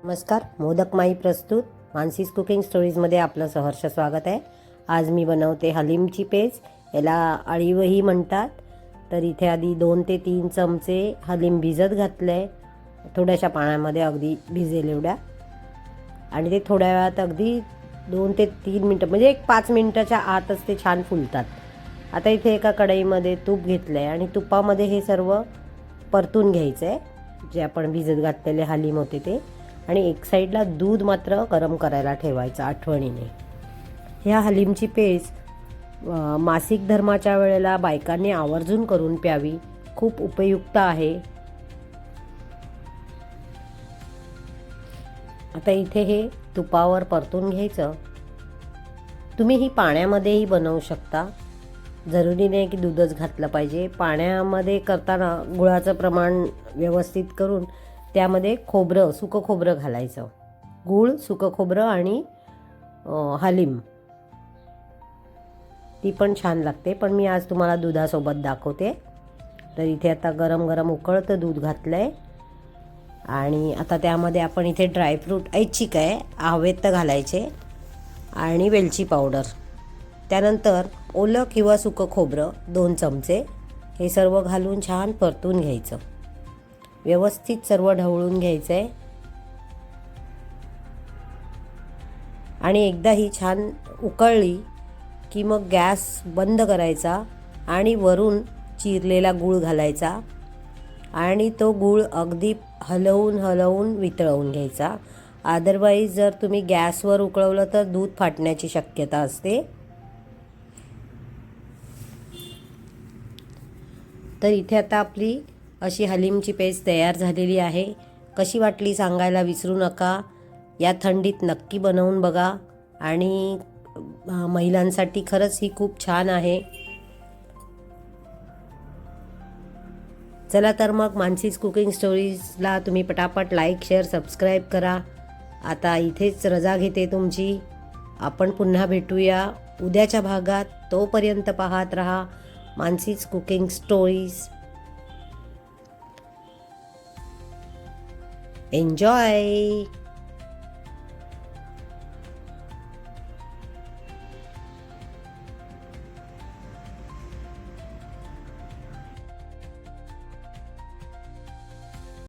नमस्कार, मोदक माई प्रस्तुत मानसीज कुकिंग स्टोरीजमध्ये आपलं सहर्ष स्वागत आहे। आज मी बनवते हलीमची पेज, याला अळीवही म्हणतात। तर इथे आधी 2 ते 3 चमचे हलीम भिजत घातले, थोड्याशा पाण्यामध्ये, अगदी भिजेल एवढ्या, आणि ते थोड्या वेळात अगदी 2 ते 3 मिनटं म्हणजे 5 मिनटाच्या आतच ते छान फुलतात। आता इथे एका कढईमध्ये तूप घेतलं आहे आणि तुपामध्ये हे सर्व परतून घ्यायचं आहे, जे आपण भिजत घातलेले हलीम होते ते। आणि एक साईडला दूध मात्र गरम करायला ठेवायचं आठवणीने। ह्या हलीमची पेज मासिक धर्माच्या वेळेला बायकांनी आवर्जून करून प्यावी, खूप उपयुक्त आहे। आता इथे हे तुपावर परतून घ्यायचं। तुम्ही ही पाण्यामध्येही बनवू शकता, जरुरी नाही की दूधच घातलं पाहिजे। पाण्यामध्ये करताना गुळाचं प्रमाण व्यवस्थित करून त्यामध्ये खोबरं, सुकं खोबरं घालायचं। गूळ, सुकं खोबरं आणि हलीम, ती पण छान लागते, पण मी आज तुम्हाला दुधासोबत दाखवते। तर इथे आता गरम गरम उकळतं दूध घातलं आहे आणि आता त्यामध्ये आपण इथे ड्रायफ्रूट ऐच्छिक आहे, हवेत तर घालायचे, आणि वेलची पावडर, त्यानंतर ओलं किंवा सुकं खोबरं 2 चमचे, हे सर्व घालून छान परतून घ्यायचं। व्यवस्थित सर्व ढवळून घ्यायचं आहे आणि एकदा ही छान उकळली की मग गॅस बंद करायचा आणि वरून चिरलेला गूळ घालायचा आणि तो गूळ अगदी हलवून वितळवून घ्यायचा। अदरवाईज जर तुम्ही गॅसवर उकळवलं तर दूध फाटण्याची शक्यता असते। तर इथे आता आपली अशी हलीमची पेज तयार झालेली आहे। कशी वाटली सांगायला विसरू नका। या थंडीत नक्की बनवून बघा आणि महिलांसाठी खरंच ही खूप छान आहे। चला तर मग मानसीज कुकिंग स्टोरीजला तुम्ही पटापट लाईक, शेअर, सबस्क्राईब करा। आता इथेच रजा घेते तुमची। आपण पुन्हा भेटूया उद्याच्या भागात। तोपर्यंत पाहत रहा मानसीज कुकिंग स्टोरीज। एन्जॉय।